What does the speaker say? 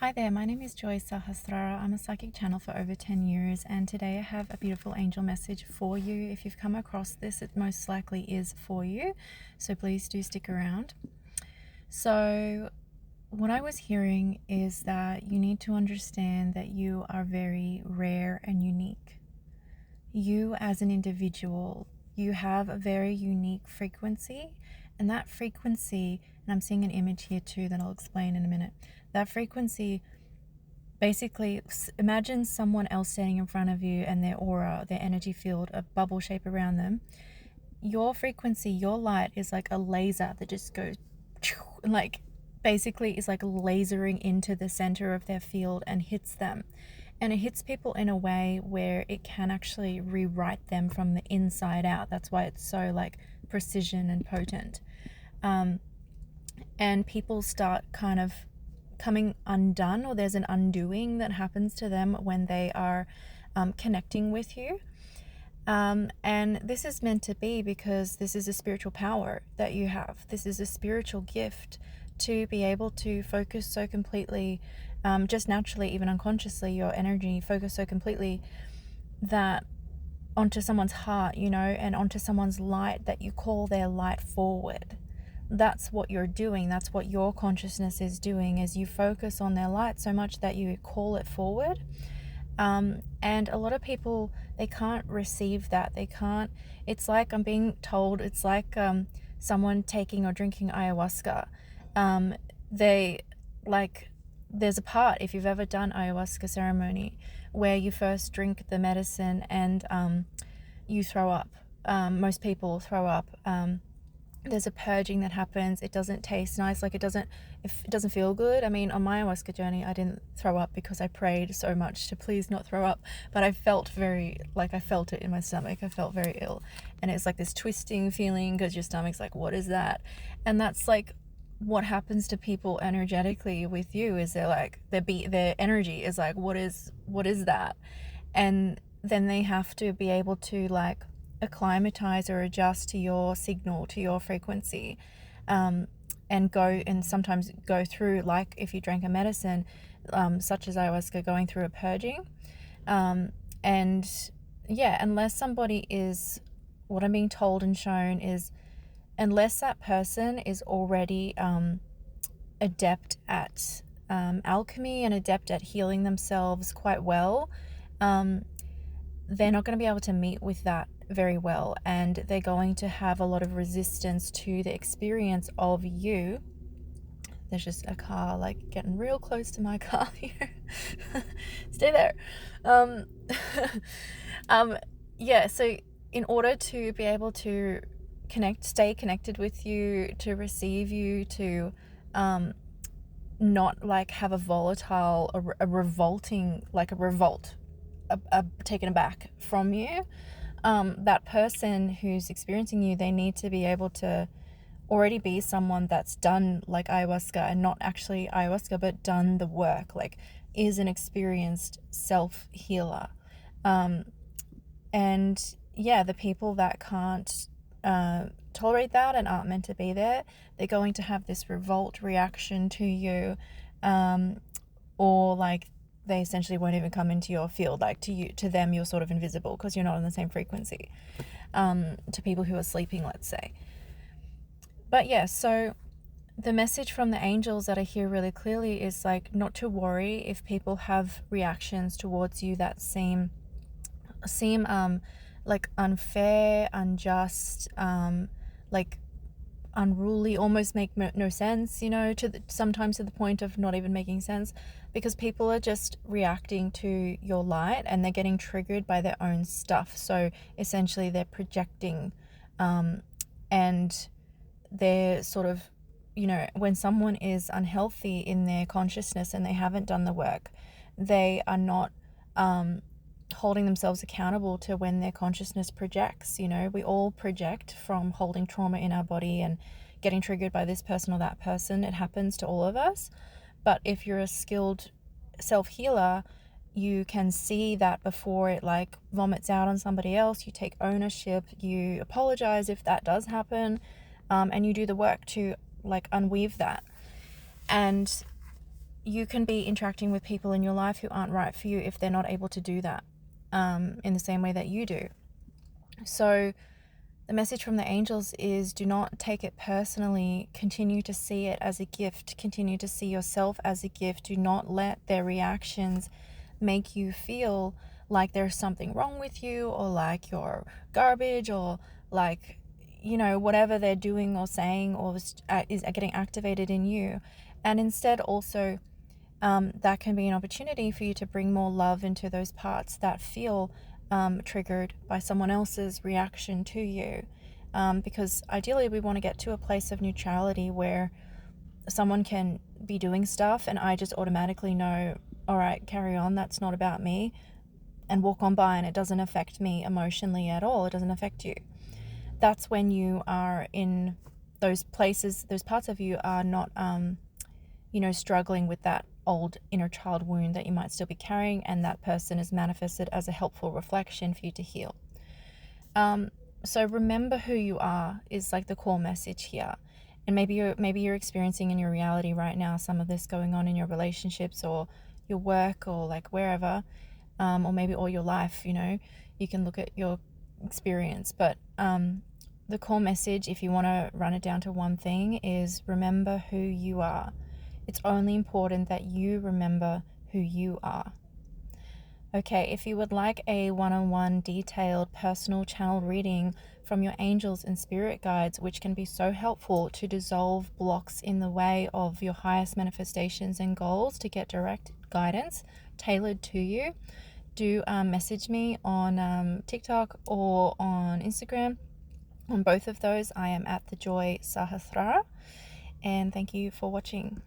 Hi there, my name is thejoysahasrara. I'm a psychic channel for over 10 years, and today I have a beautiful angel message for you. If you've come across this, it most likely is for you, so please do stick around. So, what I was hearing is that you need to understand that you are very rare and unique. You, as an individual, you have a very unique frequency, and that frequency, and I'm seeing an image here too that I'll explain in a minute. That frequency, basically, imagine someone else standing in front of you and their aura, their energy field, a bubble shape around them. Your frequency, your light is like a laser that just goes like basically is like lasering into the center of their field and hits them. And it hits people in a way where it can actually rewrite them from the inside out. That's why it's so like precision and potent. And people start kind of coming undone, or there's an undoing that happens to them when they are connecting with you. And this is meant to be because this is a spiritual power that you have. This is a spiritual gift to be able to focus so completely, just naturally, even unconsciously, your energy focus so completely that onto someone's heart, and onto someone's light, that you call their light forward. That's what you're doing. That's what your consciousness is doing, is you focus on their light so much that you call it forward. And a lot of people, they can't receive that. They can't. It's like, I'm being told, it's like someone taking or drinking ayahuasca. They like, there's a part, if you've ever done ayahuasca ceremony, where you first drink the medicine and you throw up. Most people throw up. There's a purging that happens. It doesn't taste nice. Like, it doesn't feel good. I mean, on my ayahuasca journey, I didn't throw up because I prayed so much to please not throw up, but I felt I felt it in my stomach. I felt very ill, and it's like this twisting feeling because your stomach's like, what is that? And that's like what happens to people energetically with you, is they're like, their energy is like, what is that? And then they have to be able to like acclimatize or adjust to your signal, to your frequency, and sometimes go through, like if you drank a medicine, such as ayahuasca, going through a purging. And yeah, unless somebody is, what I'm being told and shown is, unless that person is already adept at alchemy and adept at healing themselves quite well, they're not going to be able to meet with that very well, and they're going to have a lot of resistance to the experience of you. There's just a car like getting real close to my car here. Stay there. Yeah, so in order to be able to stay connected with you, to receive you, to not like have a volatile, a revolting, like a revolt, taken aback from you, that person who's experiencing you, they need to be able to already be someone that's done like ayahuasca, and not actually ayahuasca, but done the work, like is an experienced self-healer. And yeah, the people that can't tolerate that and aren't meant to be there, they're going to have this revolt reaction to you, or like they essentially won't even come into your field. Like to them, you're sort of invisible because you're not on the same frequency, to people who are sleeping, let's say. But yeah, so the message from the angels that I hear really clearly is like, not to worry if people have reactions towards you that seem like unfair, unjust, like unruly, almost make no sense, sometimes to the point of not even making sense, because people are just reacting to your light and they're getting triggered by their own stuff. So essentially they're projecting, and they're sort of, when someone is unhealthy in their consciousness and they haven't done the work, they are not holding themselves accountable to when their consciousness projects. We all project from holding trauma in our body and getting triggered by this person or that person. It happens to all of us. But if you're a skilled self-healer, you can see that before it like vomits out on somebody else. You take ownership, you apologize if that does happen, and you do the work to like unweave that. And you can be interacting with people in your life who aren't right for you if they're not able to do that in the same way that you do. So the message from the angels is, do not take it personally. Continue to see it as a gift. Continue to see yourself as a gift. Do not let their reactions make you feel like there's something wrong with you, or like you're garbage, or like, whatever they're doing or saying or is getting activated in you. And instead also, that can be an opportunity for you to bring more love into those parts that feel triggered by someone else's reaction to you. Because ideally we want to get to a place of neutrality where someone can be doing stuff and I just automatically know, all right, carry on, that's not about me, and walk on by, and it doesn't affect me emotionally at all. It doesn't affect you. That's when you are in those places, those parts of you are not struggling with that old inner child wound that you might still be carrying, and that person is manifested as a helpful reflection for you to heal. So remember who you are is like the core message here. And maybe you're experiencing in your reality right now some of this going on in your relationships or your work or like wherever, or maybe all your life. You can look at your experience, but the core message, if you want to run it down to one thing, is remember who you are. It's only important that you remember who you are. Okay, if you would like a one-on-one detailed personal channel reading from your angels and spirit guides, which can be so helpful to dissolve blocks in the way of your highest manifestations and goals, to get direct guidance tailored to you, do message me on TikTok or on Instagram. On both of those, I am at thejoysahasrara. And thank you for watching.